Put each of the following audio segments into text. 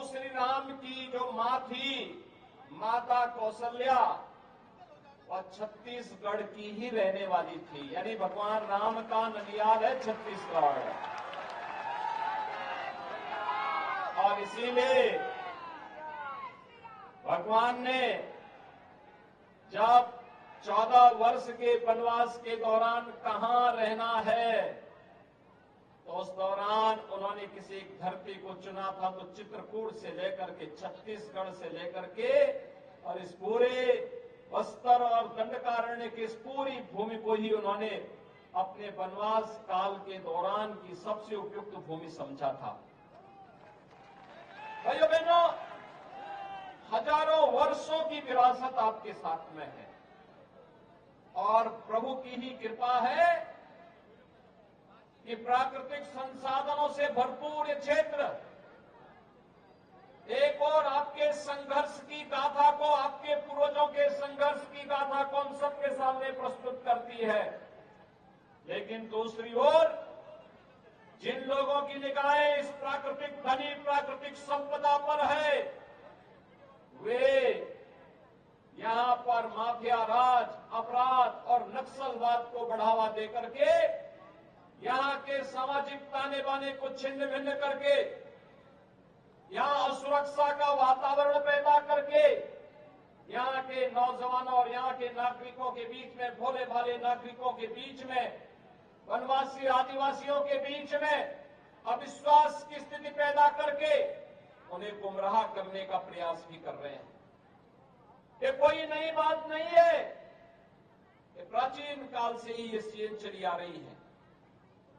श्री राम की जो मां थी, माता कौशल्या, वह छत्तीसगढ़ की ही रहने वाली थी। यानी भगवान राम का ननियाल है छत्तीसगढ़। और इसीलिए भगवान ने जब 14 वर्ष के वनवास के दौरान कहां रहना है, तो उस दौरान उन्होंने किसी धरती को चुना था। तो चित्रकूट से लेकर के, छत्तीसगढ़ से लेकर के और इस पूरे बस्तर और दंडकारण्य की इस पूरी भूमि को ही उन्होंने अपने वनवास काल के दौरान की सबसे उपयुक्त भूमि समझा था। भाइयों बहनों, हजारों वर्षों की विरासत आपके साथ में है और प्रभु की ही कृपा है कि प्राकृतिक संसाधनों से भरपूर ये क्षेत्र एक और आपके संघर्ष की गाथा को, आपके पूर्वजों के संघर्ष की गाथा को हम सबके सामने प्रस्तुत करती है। लेकिन दूसरी ओर जिन लोगों की निगाहें इस प्राकृतिक धनी, प्राकृतिक संपदा पर है, वे यहां पर माफिया राज, अपराध और नक्सलवाद को बढ़ावा देकर के, यहां के सामाजिक ताने बाने को छिन्न भिन्न करके, यहां असुरक्षा का वातावरण पैदा करके, यहां के नौजवानों और यहां के नागरिकों के बीच में, भोले भाले नागरिकों के बीच में, वनवासी आदिवासियों के बीच में अविश्वास की स्थिति पैदा करके उन्हें गुमराह करने का प्रयास भी कर रहे हैं। ये कोई नई बात नहीं है, ये प्राचीन काल से ही ये चीज चली आ रही है।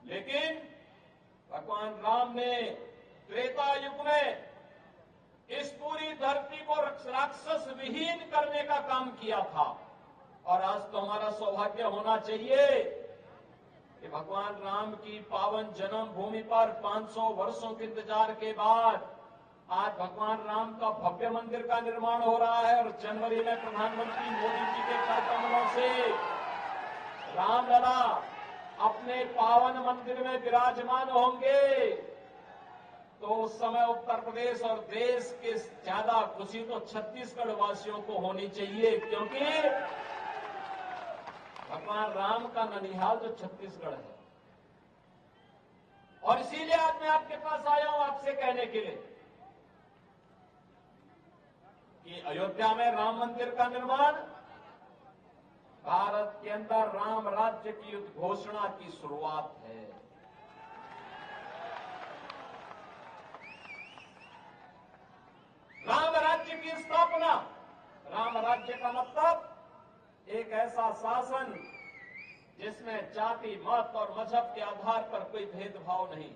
लेकिन भगवान राम ने त्रेता युग में इस पूरी धरती को राक्षस विहीन करने का काम किया था। और आज तो हमारा सौभाग्य होना चाहिए कि भगवान राम की पावन जन्मभूमि पर 500 वर्षों के इंतजार के बाद आज भगवान राम का भव्य मंदिर का निर्माण हो रहा है। और जनवरी में प्रधानमंत्री मोदी जी के कर कमलों से रामलला अपने पावन मंदिर में विराजमान होंगे। तो उस समय उत्तर प्रदेश और देश के ज्यादा खुशी तो छत्तीसगढ़ वासियों को होनी चाहिए, क्योंकि भगवान राम का ननिहाल तो छत्तीसगढ़ है। और इसीलिए आज मैं आपके पास आया हूं आपसे कहने के लिए कि अयोध्या में राम मंदिर का निर्माण भारत के अंदर राम राज्य की उद्घोषणा की शुरुआत है। राम राज्य की स्थापना, राम राज्य का मतलब एक ऐसा शासन जिसमें जाति, मत और मजहब के आधार पर कोई भेदभाव नहीं।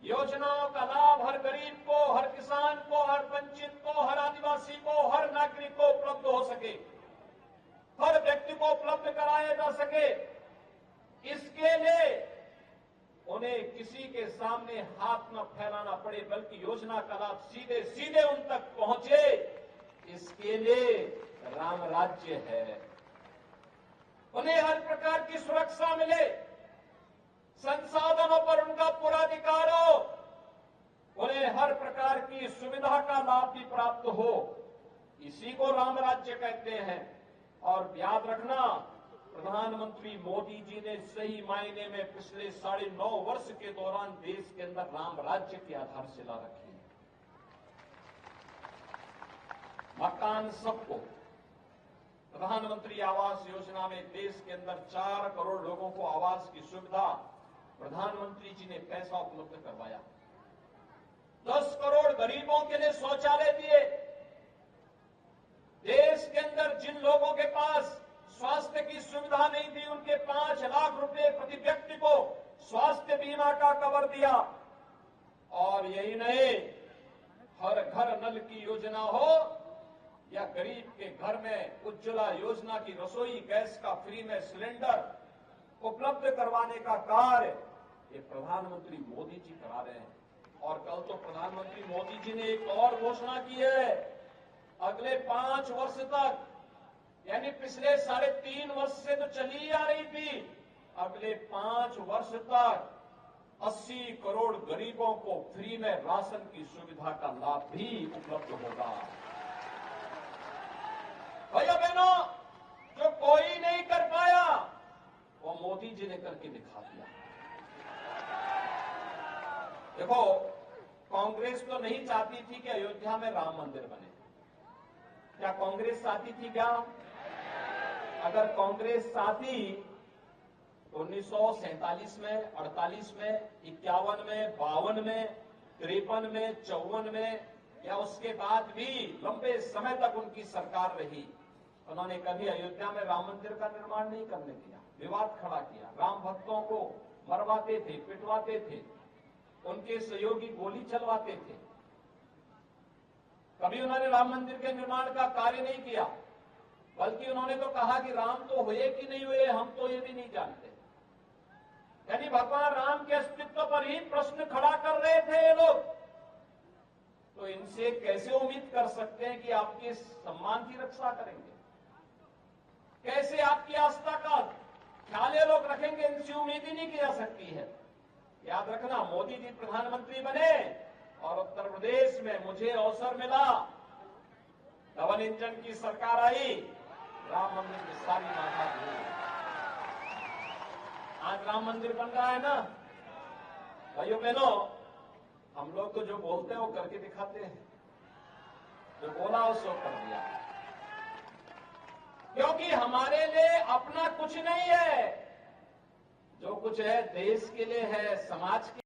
योजनाओं का लाभ हर गरीब को, हर किसान को, हर वंचित को, हर आदिवासी को, हर नागरिक को उपलब्ध हो सके, हर व्यक्ति को उपलब्ध कराया जा सके। इसके लिए उन्हें किसी के सामने हाथ न फैलाना पड़े, बल्कि योजना का लाभ सीधे सीधे उन तक पहुंचे, इसके लिए राम राज्य है। उन्हें हर प्रकार की सुरक्षा मिले, संसाधनों पर उनका पूरा अधिकार हो, उन्हें हर प्रकार की सुविधा का लाभ भी प्राप्त हो। इसी को राम राज्य कहते हैं। और याद रखना, प्रधानमंत्री मोदी जी ने सही मायने में पिछले 9.5 वर्ष के दौरान देश के अंदर राम राज्य की आधारशिला रखी है। मकान सबको, प्रधानमंत्री आवास योजना में देश के अंदर 4 करोड़ लोगों को आवास की सुविधा प्रधानमंत्री जी ने पैसा उपलब्ध करवाया। 10 करोड़ गरीबों के लिए शौचालय दिए। देश के अंदर जिन लोगों के पास स्वास्थ्य की सुविधा नहीं थी, उनके 5 लाख रुपए प्रति व्यक्ति को स्वास्थ्य बीमा का कवर दिया। और यही नहीं, हर घर नल की योजना हो या गरीब के घर में उज्ज्वला योजना की रसोई गैस का फ्री में सिलेंडर उपलब्ध करवाने का कार्य ये प्रधानमंत्री मोदी जी करा रहे हैं। और कल तो प्रधानमंत्री मोदी जी ने एक और घोषणा की है, अगले 5 वर्ष तक, यानी पिछले 3.5 वर्ष से तो चली आ रही थी, अगले 5 वर्ष तक 80 करोड़ गरीबों को फ्री में राशन की सुविधा का लाभ भी उपलब्ध होगा। भाइयों बहनों, जो कोई नहीं कर पाया वो मोदी जी ने करके दिखा दिया। देखो, कांग्रेस तो नहीं चाहती थी कि अयोध्या में राम मंदिर बने। क्या कांग्रेस चाहती थी क्या? अगर कांग्रेस चाहती 1947 में, 48 में, 51 में, 52 में, 53 में, 54 में या उसके बाद भी लंबे समय तक उनकी सरकार रही, उन्होंने कभी अयोध्या में राम मंदिर का निर्माण नहीं करने दिया, विवाद खड़ा किया, राम भक्तों को मरवाते थे, पिटवाते थे, उनके सहयोगी गोली चलवाते थे। कभी उन्होंने राम मंदिर के निर्माण का कार्य नहीं किया, बल्कि उन्होंने तो कहा कि राम तो हुए कि नहीं हुए हम तो ये भी नहीं जानते। यानी भगवान राम के अस्तित्व पर ही प्रश्न खड़ा कर रहे थे ये लोग। तो इनसे कैसे उम्मीद कर सकते हैं कि आपके सम्मान की रक्षा करेंगे? कैसे आपकी आस्था का ख्याल ये लोग रखेंगे? इनसे उम्मीद ही नहीं की जा सकती है। याद रखना, मोदी जी प्रधानमंत्री बने और उत्तर प्रदेश में मुझे अवसर मिला, डबल इंजन की सरकार आई, राम मंदिर की सारी माथा धुली। आज राम मंदिर बन रहा है ना। भाइयों बहनों, हम लोग तो जो बोलते हैं वो करके दिखाते हैं, जो बोला उसको कर दिया, क्योंकि हमारे लिए अपना कुछ नहीं है, जो कुछ है देश के लिए है, समाज के